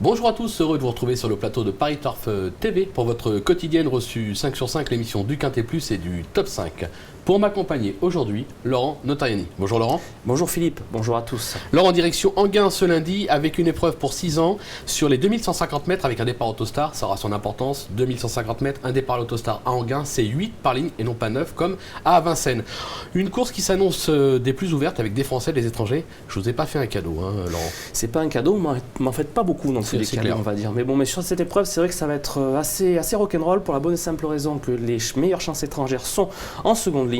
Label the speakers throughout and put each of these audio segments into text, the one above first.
Speaker 1: Bonjour à tous, heureux de vous retrouver sur le plateau de Paris Turf TV pour votre quotidienne reçue 5 sur 5, l'émission du Quintet Plus et du Top 5. Pour m'accompagner aujourd'hui, Laurent Notariani. Bonjour Laurent.
Speaker 2: Bonjour Philippe, bonjour à tous.
Speaker 1: Laurent, direction Enghien ce lundi avec une épreuve pour 6 ans sur les 2150 mètres avec un départ Autostar. Ça aura son importance, 2150 mètres, un départ Autostar à Enghien, c'est 8 par ligne et non pas 9 comme à Vincennes. Une course qui s'annonce des plus ouvertes avec des Français, des étrangers. Je vous ai pas fait un cadeau, Laurent.
Speaker 2: C'est pas un cadeau, m'en faites pas beaucoup non plus des cadeaux, on va dire. Mais bon, mais sur cette épreuve, c'est vrai que ça va être assez rock'n'roll pour la bonne et simple raison que les meilleures chances étrangères sont en seconde ligne.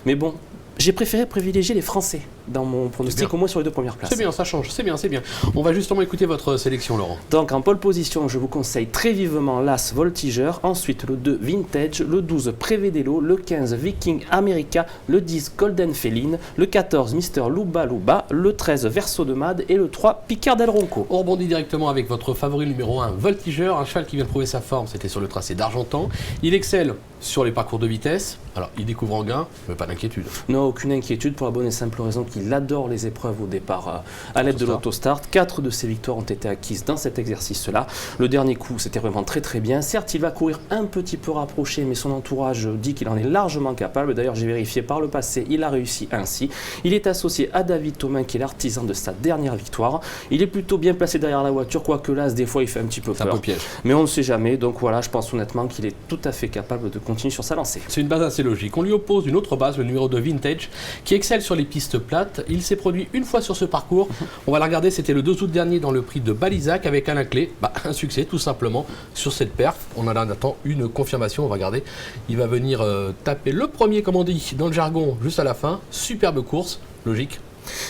Speaker 2: Mais bon, j'ai préféré privilégier les Français dans mon pronostic, au moins sur les deux premières places.
Speaker 1: C'est bien, ça change, c'est bien, c'est bien. On va justement écouter votre sélection, Laurent.
Speaker 2: Donc en pole position, je vous conseille très vivement l'As Voltigeur, ensuite le 2 Vintage, le 12 Prevedelo, le 15 Viking America, le 10 Golden Feline, le 14 Mr Luba Luba, le 13 Verso de Mad et le 3 Picard del Ronco.
Speaker 1: On rebondit directement avec votre favori numéro 1, Voltigeur, un cheval qui vient de prouver sa forme, c'était sur le tracé d'Argentan. Il excelle sur les parcours de vitesse, alors il découvre Enghien, mais pas d'inquiétude.
Speaker 2: Non, aucune inquiétude pour la bonne et simple raison qu'il adore les épreuves au départ à l'aide de l'autostart. 4 de ses victoires ont été acquises dans cet exercice-là. Le dernier coup, c'était vraiment très bien. Certes, il va courir un petit peu rapproché, mais son entourage dit qu'il en est largement capable. D'ailleurs, j'ai vérifié par le passé, il a réussi ainsi. Il est associé à David Thomain, qui est l'artisan de sa dernière victoire. Il est plutôt bien placé derrière la voiture, quoique l'As, des fois, il fait un petit peu peur.
Speaker 1: C'est un peu piège.
Speaker 2: Mais on ne sait jamais, donc voilà, je pense honnêtement qu'il est tout à fait capable de continuer sur sa lancée.
Speaker 1: C'est une base assez logique. On lui oppose une autre base, le numéro 2 Vintage, qui excelle sur les pistes plates. Il s'est produit une fois sur ce parcours. On va la regarder, c'était le 2 août dernier dans le prix de Balizac avec Alain Clé. Un succès tout simplement sur cette perf. On en attend une confirmation, on va regarder. Il va venir taper le premier, comme on dit, dans le jargon, juste à la fin. Superbe course, logique.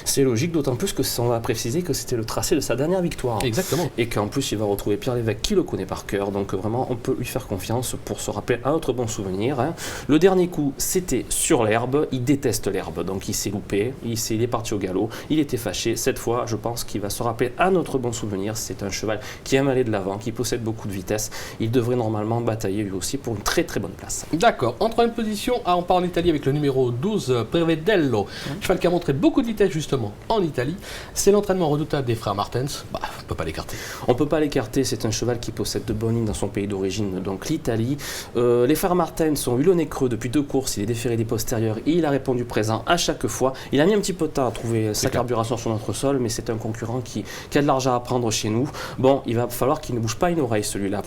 Speaker 2: C'est logique, d'autant plus que on va préciser que c'était le tracé de sa dernière victoire.
Speaker 1: Exactement.
Speaker 2: Et qu'en plus, il va retrouver Pierre Lévesque qui le connaît par cœur. Donc vraiment, on peut lui faire confiance pour se rappeler un autre bon souvenir. Le dernier coup, c'était sur l'herbe. Il déteste l'herbe, donc il s'est loupé. Il est parti au galop. Il était fâché. Cette fois, je pense qu'il va se rappeler un autre bon souvenir. C'est un cheval qui aime aller de l'avant, qui possède beaucoup de vitesse. Il devrait normalement batailler lui aussi pour une très bonne place.
Speaker 1: D'accord. En troisième position, on part en Italie avec le numéro 12, Prevedello. Cheval qui a montré beaucoup de vitesse justement en Italie. C'est l'entraînement redoutable des frères Martens. On ne peut pas l'écarter.
Speaker 2: On ne peut pas l'écarter, c'est un cheval qui possède de bonnes lignes dans son pays d'origine, donc l'Italie. Les frères Martens ont eu le nez creux depuis 2 courses, il est déféré des postérieurs et il a répondu présent à chaque fois. Il a mis un petit peu de temps à trouver sa carburation sur notre sol, mais c'est un concurrent qui a de l'argent à prendre chez nous. Bon, il va falloir qu'il ne bouge pas une oreille celui-là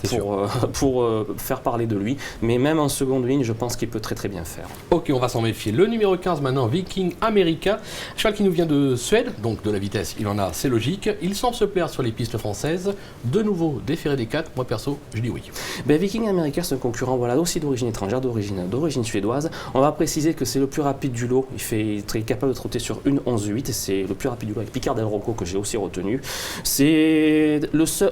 Speaker 2: pour faire parler de lui, mais même en seconde ligne, je pense qu'il peut très bien faire.
Speaker 1: Ok, on va s'en méfier. Le numéro 15 maintenant, Viking America, cheval qui nous vient de Suède, donc de la vitesse, il en a, c'est logique. Il semble se plaire sur les pistes françaises. De nouveau, déféré des 4, moi perso, je dis oui.
Speaker 2: Viking America, c'est un concurrent aussi d'origine étrangère, d'origine suédoise. On va préciser que c'est le plus rapide du lot. Il est capable de trotter sur une 11-8 et c'est le plus rapide du lot avec Picard del Ronco que j'ai aussi retenu. C'est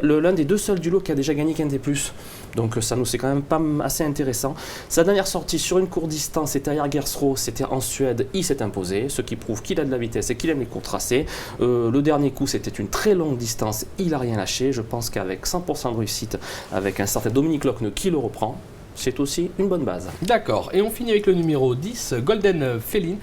Speaker 2: l'un des 2 seuls du lot qui a déjà gagné Quintet Plus. Donc ça nous c'est quand même pas assez intéressant. Sa dernière sortie sur une courte distance, c'était à Jägersro, c'était en Suède, il s'est imposé, ce qui prouve qu'il a de la vitesse et qu'il aime les courts tracés. Le dernier coup, c'était une très longue distance, il n'a rien lâché. Je pense qu'avec 100% de réussite, avec un certain Dominique Lochneux qui le reprend, c'est aussi une bonne base.
Speaker 1: D'accord, et on finit avec le numéro 10, Golden Feline.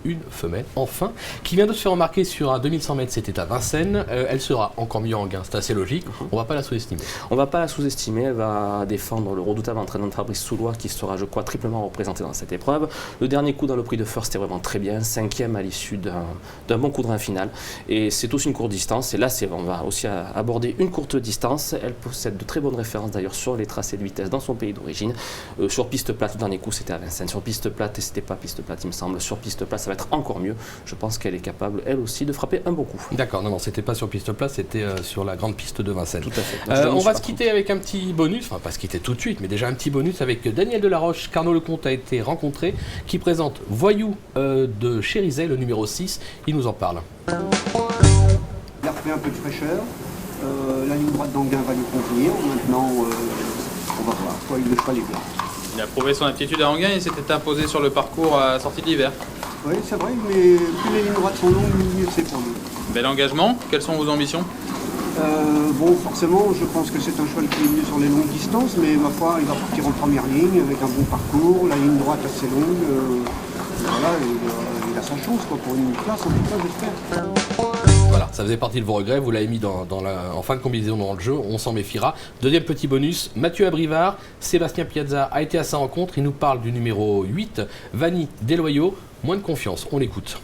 Speaker 1: Une femelle, enfin, qui vient de se faire remarquer sur un 2100 mètres, c'était à Vincennes. Elle sera encore mieux en Enghien, c'est assez logique. On ne va pas la sous-estimer.
Speaker 2: On ne va pas la sous-estimer, elle va défendre le redoutable entraîneur de Fabrice Soulois qui sera, je crois, triplement représenté dans cette épreuve. Le dernier coup dans le prix de First était vraiment très bien, 5e à l'issue d'un bon coup de rein final. Et c'est aussi une courte distance, et là on va aussi aborder une courte distance. Elle possède de très bonnes références d'ailleurs sur les tracés de vitesse dans son pays d'origine. Sur piste plate, le dernier coup c'était à Vincennes. Sur piste plate, et c'était pas piste plate il me semble, sur piste plate ça va être encore mieux. Je pense qu'elle est capable, elle aussi, de frapper un bon coup.
Speaker 1: D'accord, non, c'était pas sur piste plate, c'était sur la grande piste de Vincennes.
Speaker 2: Tout à fait.
Speaker 1: On va se quitter avec un petit bonus, enfin pas se quitter tout de suite, mais déjà un petit bonus avec Daniel Delaroche, qu'Arnaud Lecomte a été rencontré, qui présente Voyou de Chérizet, le numéro 6. Il nous en parle.
Speaker 3: Il a refait un peu de fraîcheur. La ligne droite d'Enghien va lui convenir. Maintenant, on va voir. Le cheval est bien.
Speaker 4: Il a prouvé son aptitude à Enghien et s'était imposé sur le parcours à la sortie de l'hiver.
Speaker 3: Oui, c'est vrai, mais plus les lignes droites sont longues, mieux c'est pour nous.
Speaker 4: Bel engagement. Quelles sont vos ambitions?
Speaker 3: Bon, forcément, je pense que c'est un cheval qui est mieux sur les longues distances, mais ma foi, il va partir en première ligne avec un bon parcours, la ligne droite assez longue. Voilà, il a sa chance pour une place, en tout cas, j'espère.
Speaker 1: Voilà, Voilà, ça faisait partie de vos regrets, vous l'avez mis en fin de combinaison dans le jeu, on s'en méfiera. Deuxième petit bonus, Mathieu Abrivard, Sébastien Piazza a été à sa rencontre, il nous parle du numéro 8, Vanille Desloyaux, moins de confiance, on l'écoute.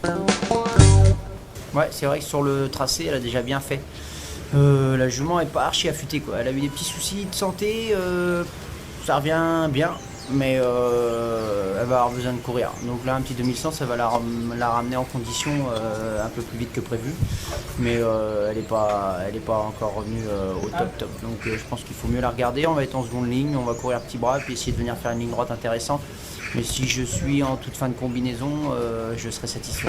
Speaker 5: Ouais, c'est vrai que sur le tracé, elle a déjà bien fait. La jument est pas archi affûtée, quoi. Elle a eu des petits soucis de santé, ça revient bien, mais elle va avoir besoin de courir. Donc là, un petit 2100, ça va la ramener en condition un peu plus vite que prévu, mais elle n'est pas encore revenue au top. Donc je pense qu'il faut mieux la regarder. On va être en seconde ligne, on va courir à petits bras et puis essayer de venir faire une ligne droite intéressante. Mais si je suis en toute fin de combinaison, je serai satisfait.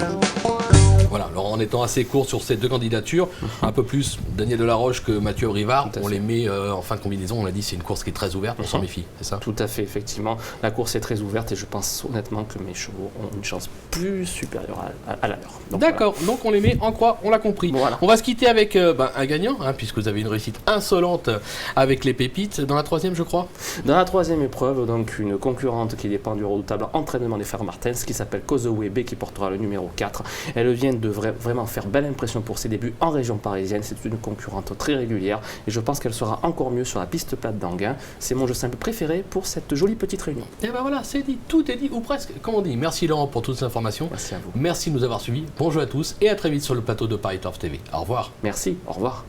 Speaker 1: Voilà, alors en étant assez court sur ces deux candidatures, un peu plus Daniel Delaroche que Mathieu Abrivard, on les met en fin de combinaison, on l'a dit, c'est une course qui est très ouverte, on s'en méfie, c'est ça?
Speaker 2: Tout à fait, effectivement. La course est très ouverte et je pense honnêtement que mes chevaux ont une chance plus supérieure à la leur. Donc,
Speaker 1: d'accord,
Speaker 2: voilà.
Speaker 1: donc on les met en croix, on l'a compris.
Speaker 2: Voilà.
Speaker 1: On va se quitter avec un gagnant, puisque vous avez une réussite insolente avec les pépites, dans la troisième je crois.
Speaker 2: Dans la troisième épreuve, donc une concurrente qui dépend du redoutable entraînement des frères Martens, qui s'appelle Causeway Bay, qui portera le numéro 4. Elle vient de vraiment faire belle impression pour ses débuts en région parisienne. C'est une concurrente très régulière et je pense qu'elle sera encore mieux sur la piste plate d'Anguin. C'est mon jeu simple préféré pour cette jolie petite réunion.
Speaker 1: Et ben voilà, c'est dit, tout est dit, ou presque, comme on dit. Merci Laurent pour toutes ces informations.
Speaker 2: Merci à vous.
Speaker 1: Merci de nous avoir suivis. Bonjour à tous et à très vite sur le plateau de Paris Turf TV. Au revoir.
Speaker 2: Merci, au revoir.